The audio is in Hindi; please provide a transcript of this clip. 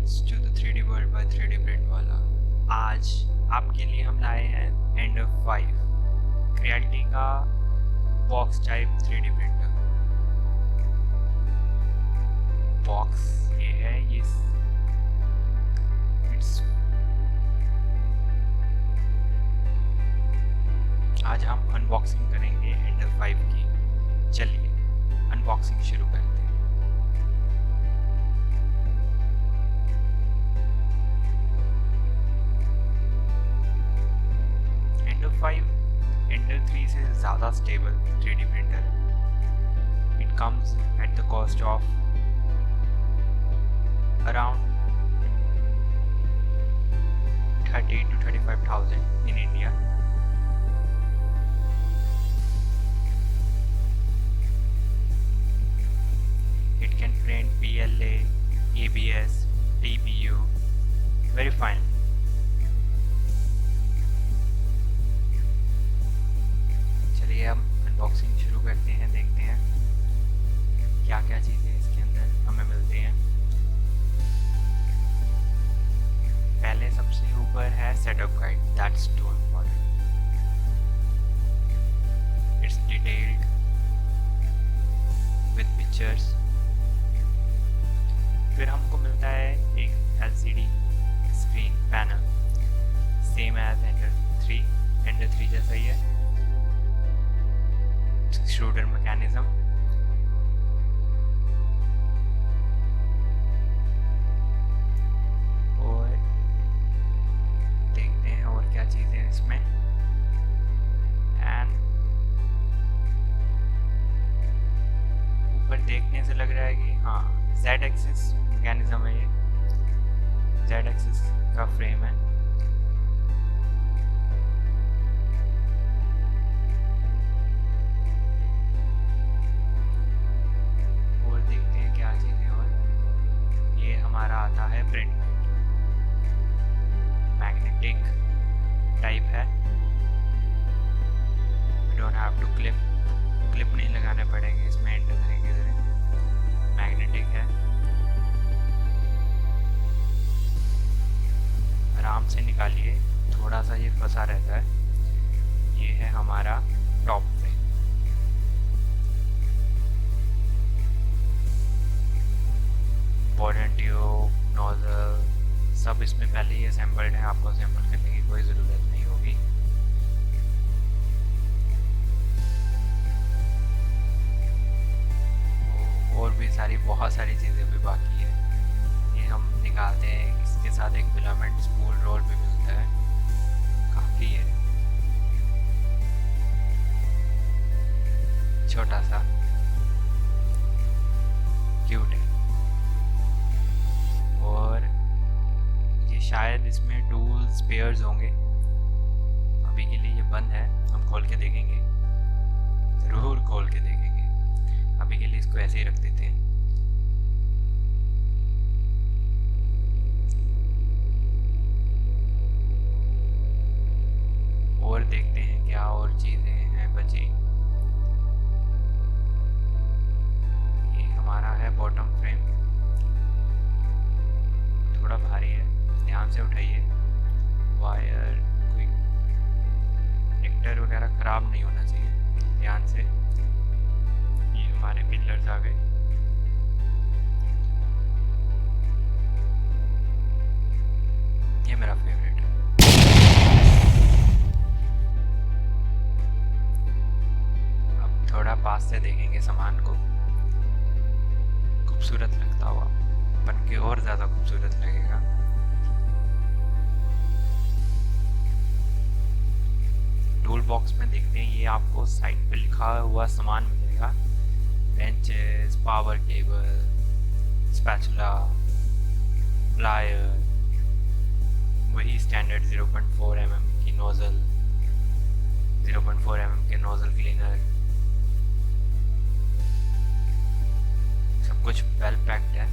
Greetings to the 3D world by 3D Printvala। आज आपके लिए हम लाए हैं एंडर 5 क्रिएलिटी का box type 3D printer. Box ये है, ये आज हम अनबॉक्सिंग करेंगे एंडर 5 की। चलिए अनबॉक्सिंग शुरू करते हैं। एंडर 3 से ज़्यादा स्टेबल 3D प्रिंटर है। It comes at the cost of around 30 to 35,000 in India. It can print PLA, ABS, TPU, very fine। चलिए हम अनबॉक्सिंग शुरू करते हैं, देखते हैं क्या क्या चीज़ें इसके अंदर हमें मिलती हैं। पहले सबसे ऊपर है setup guide, that's too important. It's detailed with pictures. फिर हमको मिलता है एक LCD screen panel, same as Ender 3 जैसा ही है। एक्सट्रूडर मैकेनिज्म, और देखते हैं और क्या चीज़ें हैं इसमें। एंड ऊपर देखने से लग रहा है कि हाँ Z एक्सिस मैकेनिज्म है, ये Z एक्सिस का फ्रेम है। और देखते हैं क्या चीज़ें। और ये हमारा आता है प्रिंट मैग्नेटिक टाइप है। We don't have to clip नहीं लगाने पड़ेंगे इसमें, एंटर तरीके से मैग्नेटिक है। आराम से निकालिए, थोड़ा सा ये फंसा रहता है। ये है हमारा top frame. Border tube, nozzle सब इसमें पहले ही असेंबल्ड है, आपको असेंबल करने की कोई ज़रूरत नहीं होगी। और भी बहुत सारी चीज़ें भी बाकी है, ये हम निकालते हैं। इसके साथ एक फिलामेंट स्पूल रोल भी मिलता है, काफ़ी है, छोटा सा क्यूट है। और ये शायद इसमें टूल स्पेयर्स होंगे। अभी के लिए ये बंद है, हम खोल के देखेंगे, ज़रूर खोल के देखेंगे। अभी के लिए इसको ऐसे ही रख देते हैं। और देखते हैं क्या और चीज़ें हैं बची। ये हमारा है बॉटम फ्रेम, थोड़ा भारी है, ध्यान से उठाइए। वायर कोई कनेक्टर वगैरह ख़राब नहीं होना चाहिए, ध्यान से। ये हमारे पिलर्स आ गए। ये मेरा फेवरेट है। अब थोड़ा पास से देखेंगे सामान को, खूबसूरत लगता हुआ, बन के और ज़्यादा खूबसूरत लगेगा। टूल बॉक्स में देखते हैं, ये आपको साइड पे लिखा हुआ सामान मिलेगा। Benches, power cable, spatula, plier, वही स्टैंडर्ड 0.4 mm की नोज़ल, 0.4 mm के नोज़ल क्लीनर, सब कुछ वेल पैक्ड है।